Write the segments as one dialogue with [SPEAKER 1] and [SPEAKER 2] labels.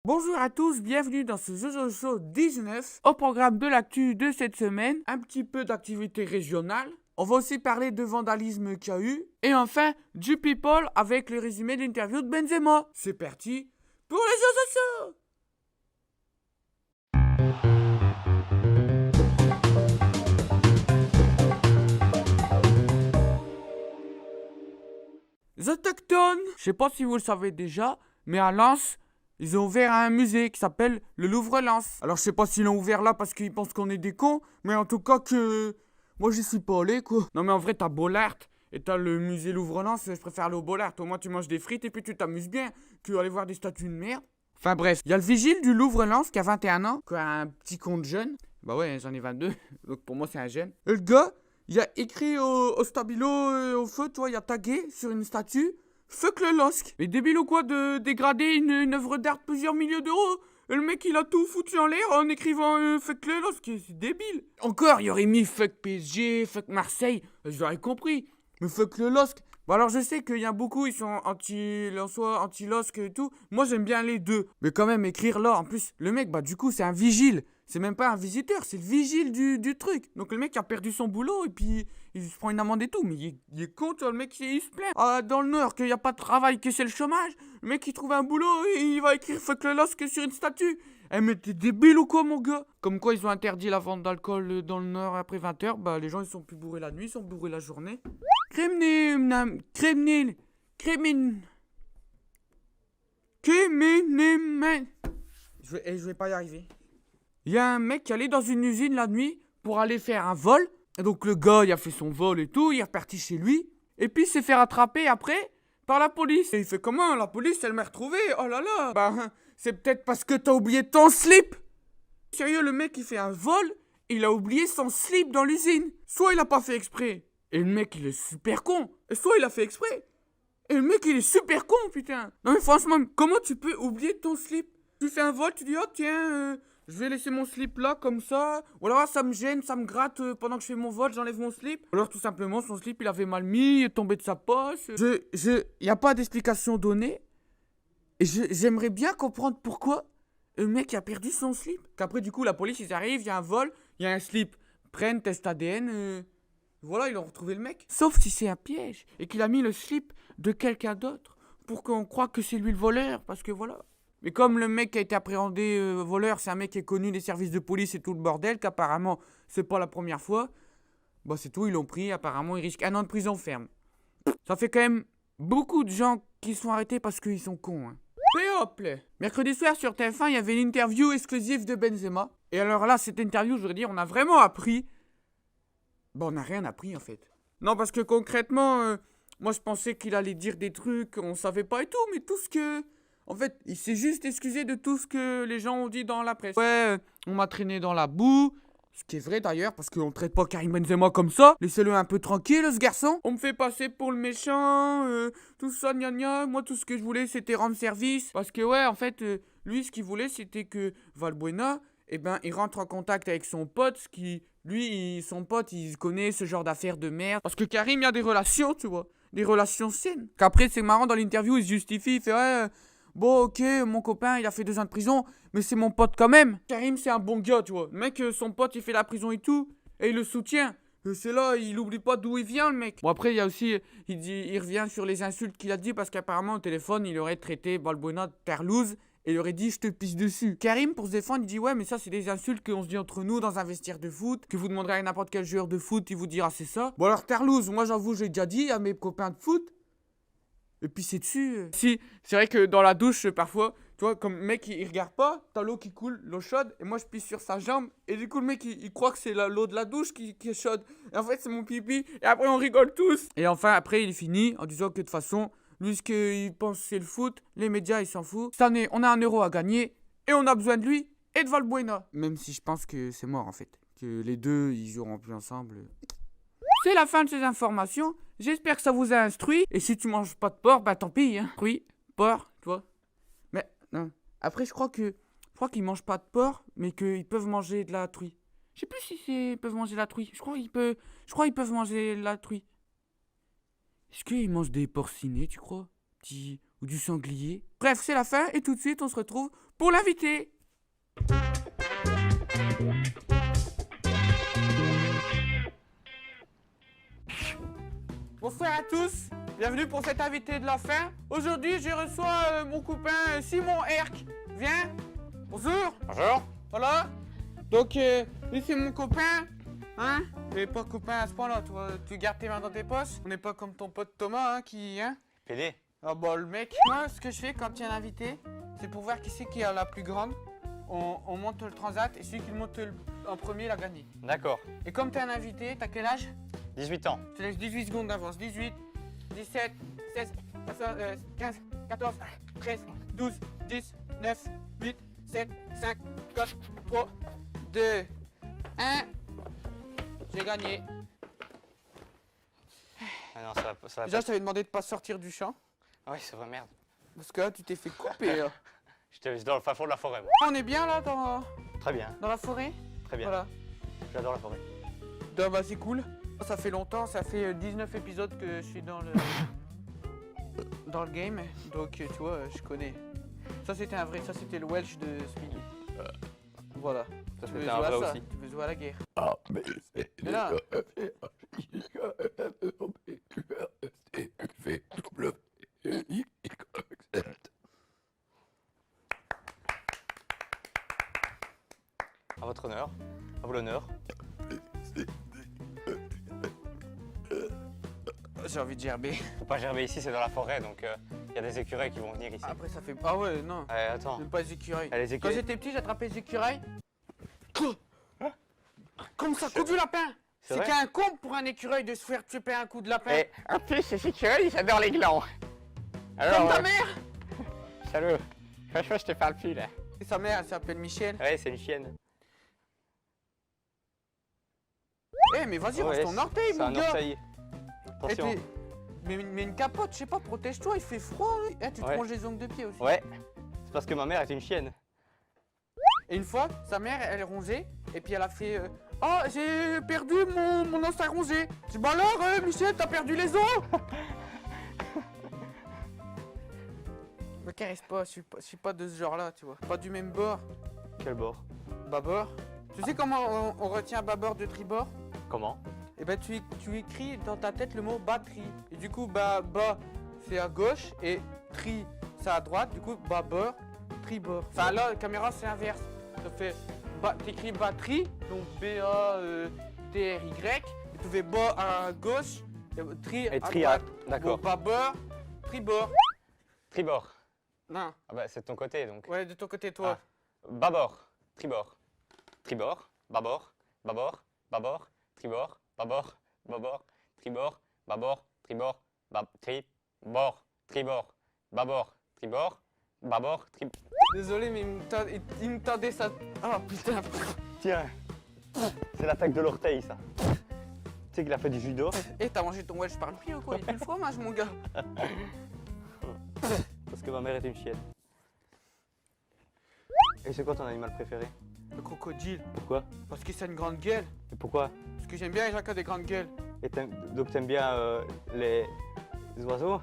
[SPEAKER 1] Bonjour à tous, bienvenue dans ce Jojo Show 19. Au programme de l'actu de cette semaine, un petit peu d'activité régionale. On va aussi parler de vandalisme qu'il y a eu. Et enfin, du people avec le résumé de l'interview de Benzema. C'est parti pour les Jojo Show. Les Autochtones, je sais pas si vous le savez déjà, mais à Lens, ils ont ouvert un musée qui s'appelle le Louvre-Lens. Alors je sais pas s'ils l'ont ouvert là parce qu'ils pensent qu'on est des cons, mais en tout cas que... Moi j'y suis pas allé quoi. Non mais en vrai t'as Bollaert et t'as le musée Louvre-Lens, je préfère aller au Bollaert. Au moins tu manges des frites et puis tu t'amuses bien que aller voir des statues de merde. Enfin bref, il y a le vigile du Louvre-Lens qui a 21 ans, qui a un petit compte jeune. Bah ouais, j'en ai 22, donc pour moi c'est un jeune. Et le gars, il a écrit au stabilo, au feu, tu vois, il a tagué sur une statue « Fuck le LOSC ». Mais débile ou quoi de dégrader une œuvre d'art de plusieurs milliers d'euros? Et le mec, il a tout foutu en l'air en écrivant « Fuck le LOSC ». C'est débile. Encore, il aurait mis « Fuck PSG »,« Fuck Marseille ». J'aurais compris. Mais « Fuck le LOSC ». Bon alors je sais qu'il y a beaucoup, ils sont anti-LOSC et tout. Moi j'aime bien les deux. Mais quand même, écrire là, en plus, le mec, bah du coup, c'est un vigile. C'est même pas un visiteur, c'est le vigile du truc. Donc le mec a perdu son boulot et puis il se prend une amende et tout. Mais il est con, tu vois, le mec il se plaint. Ah, dans le Nord, qu'il n'y a pas de travail, que c'est le chômage. Le mec il trouve un boulot et il va écrire fuck le LOSC sur une statue. Eh mais t'es débile ou quoi mon gars? Comme quoi ils ont interdit la vente d'alcool dans le Nord après 20h. Bah les gens ils sont plus bourrés la nuit, ils sont bourrés la journée. Je vais pas y arriver. Il y a un mec qui allait dans une usine la nuit pour aller faire un vol. Et donc le gars, il a fait son vol et tout, il est reparti chez lui. Et puis il s'est fait rattraper après par la police. Et il fait comment? La police, elle m'a retrouvé. Oh là là. Bah, c'est peut-être parce que t'as oublié ton slip. Sérieux, le mec, il fait un vol, il a oublié son slip dans l'usine. Soit il a pas fait exprès, et le mec, il est super con. Et soit il a fait exprès, et le mec, il est super con, putain. Non mais franchement, comment tu peux oublier ton slip? Tu fais un vol, tu dis, oh tiens... je vais laisser mon slip là, comme ça. Ou alors ça me gêne, ça me gratte pendant que je fais mon vol, j'enlève mon slip. Ou alors tout simplement, son slip, il avait mal mis, il est tombé de sa poche. Y a pas d'explication donnée. Et j'aimerais bien comprendre pourquoi le mec a perdu son slip. Qu'après, du coup, la police, ils arrivent, il y a un vol, il y a un slip. Prennent, test ADN, voilà, ils ont retrouvé le mec. Sauf si c'est un piège et qu'il a mis le slip de quelqu'un d'autre pour qu'on croie que c'est lui le voleur, parce que voilà. Mais comme le mec qui a été appréhendé voleur, c'est un mec qui est connu des services de police et tout le bordel, qu'apparemment c'est pas la première fois, bah c'est tout, ils l'ont pris, apparemment il risque 1 an de prison ferme. Ça fait quand même beaucoup de gens qui sont arrêtés parce qu'ils sont cons. Hein. Et hop là. Mercredi soir sur TF1, il y avait une interview exclusive de Benzema. Et alors là, cette interview, je voudrais dire, on a vraiment appris. Bon, on n'a rien appris en fait. Non, parce que concrètement, moi je pensais qu'il allait dire des trucs, on savait pas et tout, mais tout ce que... En fait, il s'est juste excusé de tout ce que les gens ont dit dans la presse. Ouais, on m'a traîné dans la boue. Ce qui est vrai d'ailleurs, parce qu'on traite pas Karim Benzema comme ça. Laissez-le un peu tranquille, ce garçon. On me fait passer pour le méchant, tout ça, gna gna. Moi, tout ce que je voulais, c'était rendre service. Parce que ouais, en fait, lui, ce qu'il voulait, c'était que Valbuena, eh ben, il rentre en contact avec son pote, ce qui... Lui, son pote, il connaît ce genre d'affaires de merde. Parce que Karim, il y a des relations, tu vois. Des relations saines. Qu'après, c'est marrant, dans l'interview, il se justifie, il fait ouais... Bon, ok, mon copain, il a fait 2 ans de prison, mais c'est mon pote quand même. Karim, c'est un bon gars, tu vois. Le mec, son pote, il fait la prison et tout, et il le soutient. C'est là, il oublie pas d'où il vient, le mec. Bon, après, il y a aussi, il revient sur les insultes qu'il a dit, parce qu'apparemment, au téléphone, il aurait traité Balbuena de terlouse, et il aurait dit, je te pisse dessus. Karim, pour se défendre, il dit, ouais, mais ça, c'est des insultes qu'on se dit entre nous dans un vestiaire de foot, que vous demanderez à n'importe quel joueur de foot, il vous dira, c'est ça. Bon, alors, terlouse, moi, j'avoue, j'ai déjà dit à mes copains de foot. Et puis c'est dessus. Si, c'est vrai que dans la douche, parfois, tu vois, comme le mec, il regarde pas, t'as l'eau qui coule, l'eau chaude, et moi je pisse sur sa jambe, et du coup le mec, il croit que c'est l'eau de la douche qui est chaude. Et en fait, c'est mon pipi, et après on rigole tous. Et enfin, après, il finit en disant que de toute façon, lui, ce qu'il pense, c'est le foot, les médias, ils s'en foutent. Cette année, on a 1 euro à gagner, et on a besoin de lui et de Valbuena. Même si je pense que c'est mort en fait, que les deux, ils joueront plus ensemble. C'est la fin de ces informations. J'espère que ça vous a instruit. Et si tu manges pas de porc, bah tant pis. Hein. Oui, porc, tu vois. Mais non. Après, je crois qu'ils mangent pas de porc, mais qu'ils peuvent manger de la truie. Je sais plus si ils peuvent manger de la truie. Je crois qu'ils peuvent manger de la truie. Est-ce qu'ils mangent des porcinés, tu crois? ou du sanglier. Bref, c'est la fin et tout de suite on se retrouve pour l'invité. Bonsoir à tous, bienvenue pour cet invité de la fin. Aujourd'hui, je reçois mon copain Simon Herc. Viens. Bonjour.
[SPEAKER 2] Bonjour.
[SPEAKER 1] Voilà. Donc, lui, c'est mon copain. Hein? Mais pas copain à ce point-là, tu gardes tes mains dans tes poches. On n'est pas comme ton pote Thomas, hein, qui... Hein?
[SPEAKER 2] PD.
[SPEAKER 1] Ah bah, le mec. Moi, ce que je fais quand il y a un invité, c'est pour voir qui c'est qui a la plus grande. On monte le transat et celui qui le monte en premier, il a gagné.
[SPEAKER 2] D'accord.
[SPEAKER 1] Et comme t'es un invité, t'as quel âge?
[SPEAKER 2] 18 ans.
[SPEAKER 1] Je te laisse 18 secondes d'avance. 18, 17, 16, 15, 14, 13, 12, 10, 9, 8, 7, 5, 4, 3, 2, 1. J'ai gagné.
[SPEAKER 2] Ah non, ça va
[SPEAKER 1] Déjà,
[SPEAKER 2] pas.
[SPEAKER 1] je t'avais demandé de pas sortir du champ.
[SPEAKER 2] Ah oui, c'est vrai, merde.
[SPEAKER 1] Parce que là, tu t'es fait couper. Là.
[SPEAKER 2] J'étais dans le fin fond de la forêt, moi.
[SPEAKER 1] On est bien là dans
[SPEAKER 2] Très bien,
[SPEAKER 1] la forêt?
[SPEAKER 2] très bien.
[SPEAKER 1] Voilà.
[SPEAKER 2] J'adore la forêt.
[SPEAKER 1] Bah, c'est cool. Ça fait longtemps, ça fait 19 épisodes que je suis dans le game. Donc, tu vois, je connais. Ça, c'était un vrai. Ça, c'était le Welsh de Speedy. Voilà.
[SPEAKER 2] Ça,
[SPEAKER 1] Tu veux
[SPEAKER 2] c'était
[SPEAKER 1] jouer
[SPEAKER 2] un
[SPEAKER 1] à
[SPEAKER 2] vrai
[SPEAKER 1] ça?
[SPEAKER 2] aussi.
[SPEAKER 1] Tu veux jouer à la guerre?
[SPEAKER 3] Mais
[SPEAKER 1] là.
[SPEAKER 2] À votre honneur. À vous l'honneur.
[SPEAKER 1] J'ai envie de gerber.
[SPEAKER 2] Faut pas gerber ici, c'est dans la forêt, donc il y a des écureuils qui vont venir ici.
[SPEAKER 1] Après, ça fait. Ah ouais, non.
[SPEAKER 2] Attends.
[SPEAKER 1] J'aime pas les écureuils.
[SPEAKER 2] Ah, les
[SPEAKER 1] Quand
[SPEAKER 2] écureuils.
[SPEAKER 1] j'étais petit, j'attrapais les écureuils. Comme ça, coup du lapin.
[SPEAKER 2] C'est
[SPEAKER 1] C'est
[SPEAKER 2] vrai
[SPEAKER 1] qu'un con pour un écureuil de se faire tuer un coup de lapin.
[SPEAKER 2] Et en plus, ces écureuils, j'adore les glands.
[SPEAKER 1] Comme ta mère.
[SPEAKER 2] Salut. Franchement, je te parle plus là.
[SPEAKER 1] Et sa mère, elle s'appelle Michel.
[SPEAKER 2] Ouais, c'est une chienne.
[SPEAKER 1] Eh, mais vas-y,
[SPEAKER 2] Ouais,
[SPEAKER 1] range ton orteil,
[SPEAKER 2] c'est
[SPEAKER 1] mon
[SPEAKER 2] un
[SPEAKER 1] gars.
[SPEAKER 2] orteil.
[SPEAKER 1] Eh,
[SPEAKER 2] Attention.
[SPEAKER 1] mais une capote, je sais pas, protège-toi, il fait froid. Hein. Eh, tu te
[SPEAKER 2] Ouais.
[SPEAKER 1] ronges les ongles de pied aussi.
[SPEAKER 2] Ouais. C'est parce que ma mère est une chienne.
[SPEAKER 1] Et une fois, sa mère, elle est rongée, et puis elle a fait oh, j'ai perdu mon os à ronger. Je dis bah alors, Michel, t'as perdu les os. Me caresse pas, je suis pas de ce genre-là, tu vois. Pas du même bord.
[SPEAKER 2] Quel bord?
[SPEAKER 1] Bâbord. Tu sais comment on retient bâbord de tribord?
[SPEAKER 2] Comment?
[SPEAKER 1] Eh ben tu écris dans ta tête le mot batterie. Et du coup, bas c'est à gauche et tri c'est à droite. Du coup, bâbord, tribord. Enfin là, la caméra c'est inverse. Ça fait t'écris batterie, donc B-A-T-R-Y. Et tu fais bas à gauche et
[SPEAKER 2] Et
[SPEAKER 1] à
[SPEAKER 2] tri
[SPEAKER 1] droite.
[SPEAKER 2] D'accord.
[SPEAKER 1] Bon, bâbord, tribord.
[SPEAKER 2] Tribord.
[SPEAKER 1] Non.
[SPEAKER 2] Ah bah c'est de ton côté donc.
[SPEAKER 1] Ouais, de ton côté, toi.
[SPEAKER 2] Bâbord. Tribord. Tribord. Bâbord. Bâbord. Bâbord. Tribord. Bâbord. Bâbord. Tribord. Bâbord. Tribord. Tribord. Tribord. Bâbord. Tribord. Bâbord. Tribord.
[SPEAKER 1] Désolé, mais il me tendait ça. Oh putain.
[SPEAKER 2] Tiens. C'est l'attaque de l'orteil ça. Tu sais qu'il a fait du judo.
[SPEAKER 1] Eh, t'as mangé ton Welsh par le pied ou quoi? Il y a plus le fromage, mon gars.
[SPEAKER 2] Parce que ma mère est une chienne. Et c'est quoi ton animal préféré?
[SPEAKER 1] Le crocodile.
[SPEAKER 2] Pourquoi?
[SPEAKER 1] Parce que c'est une grande gueule.
[SPEAKER 2] Et pourquoi?
[SPEAKER 1] Parce que j'aime bien les gens qui ont des grandes gueules.
[SPEAKER 2] Et donc t'aimes bien les oiseaux?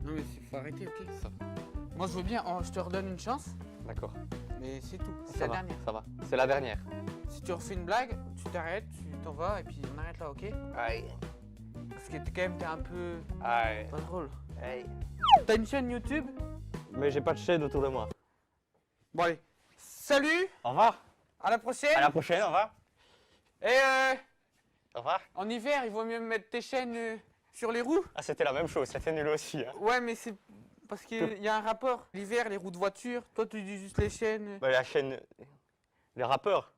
[SPEAKER 1] Non mais faut arrêter, ok? Moi je veux bien, je te redonne une chance,
[SPEAKER 2] D'accord.
[SPEAKER 1] mais c'est tout. C'est
[SPEAKER 2] Ça
[SPEAKER 1] la
[SPEAKER 2] va,
[SPEAKER 1] dernière.
[SPEAKER 2] ça va. C'est la dernière.
[SPEAKER 1] Si tu refais une blague, tu t'arrêtes, tu t'en vas et puis on arrête là, ok?
[SPEAKER 2] Aïe.
[SPEAKER 1] Parce que quand même t'es un peu
[SPEAKER 2] Aïe.
[SPEAKER 1] pas drôle.
[SPEAKER 2] Aïe.
[SPEAKER 1] T'as une chaîne YouTube?
[SPEAKER 2] Mais j'ai pas de chaîne autour de moi.
[SPEAKER 1] Bon allez, salut,
[SPEAKER 2] Au revoir.
[SPEAKER 1] à la prochaine.
[SPEAKER 2] À la prochaine, au revoir.
[SPEAKER 1] Et
[SPEAKER 2] Au revoir.
[SPEAKER 1] en hiver, il vaut mieux mettre tes chaînes sur les roues.
[SPEAKER 2] Ah, c'était la même chose, c'était nul aussi. Hein.
[SPEAKER 1] Ouais, mais c'est parce qu'il y a un rapport. L'hiver, les roues de voiture, toi tu dis juste les chaînes.
[SPEAKER 2] Bah, la chaîne. Les rappeurs.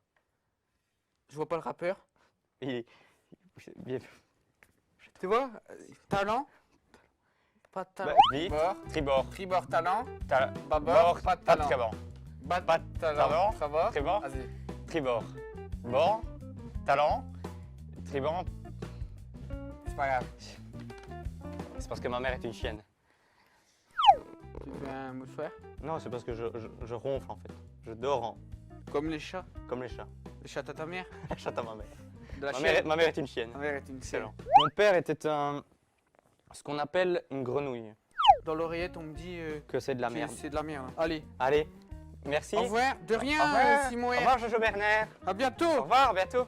[SPEAKER 1] Je vois pas le rappeur.
[SPEAKER 2] Il... il-
[SPEAKER 1] Tu vois, talent, pas de talent.
[SPEAKER 2] Bah, vite.
[SPEAKER 1] Bord,
[SPEAKER 2] Tribord.
[SPEAKER 1] tribord, talent,
[SPEAKER 2] Bord.
[SPEAKER 1] bâbord, pas de talent.
[SPEAKER 2] Tribord.
[SPEAKER 1] Bas
[SPEAKER 2] Pas
[SPEAKER 1] de
[SPEAKER 2] de
[SPEAKER 1] talent,
[SPEAKER 2] talent,
[SPEAKER 1] tribord.
[SPEAKER 2] tribord.
[SPEAKER 1] Vas-y.
[SPEAKER 2] Tribord. Bord. Talent. Tribord.
[SPEAKER 1] C'est pas grave.
[SPEAKER 2] C'est parce que ma mère est une chienne.
[SPEAKER 1] Tu fais un mouchoir.
[SPEAKER 2] Non, c'est parce que je ronfle en fait. Je dors
[SPEAKER 1] Comme les chats.
[SPEAKER 2] comme les chats.
[SPEAKER 1] Le chat à ta mère?
[SPEAKER 2] La chatte à ma mère.
[SPEAKER 1] De la
[SPEAKER 2] Ma
[SPEAKER 1] chienne?
[SPEAKER 2] mère est une chienne.
[SPEAKER 1] Ma mère est une chienne.
[SPEAKER 2] Excellent. Mon père était ce qu'on appelle une grenouille.
[SPEAKER 1] Dans l'oreillette, on me dit
[SPEAKER 2] Que c'est de la
[SPEAKER 1] que
[SPEAKER 2] merde.
[SPEAKER 1] c'est de la merde. Allez,
[SPEAKER 2] Allez, merci.
[SPEAKER 1] au revoir. De rien,
[SPEAKER 2] Au revoir.
[SPEAKER 1] Simon
[SPEAKER 2] Au
[SPEAKER 1] R.
[SPEAKER 2] revoir, Jojo Berner.
[SPEAKER 1] À bientôt.
[SPEAKER 2] Au revoir, à bientôt.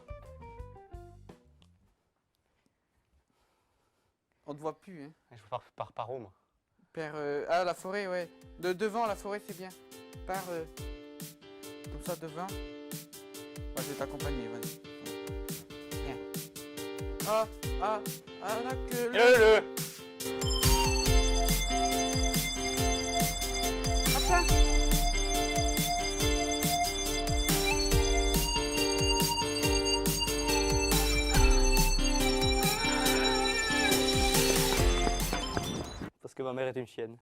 [SPEAKER 1] On te voit plus, hein.
[SPEAKER 2] Je pars par où, moi?
[SPEAKER 1] Père, ah, la forêt, ouais. De devant, la forêt, c'est bien. Pars comme ça devant. Ouais, je vais t'accompagner, vas-y. Viens. La queue.
[SPEAKER 2] Le.
[SPEAKER 1] Hop là.
[SPEAKER 2] Parce que ma mère est une chienne.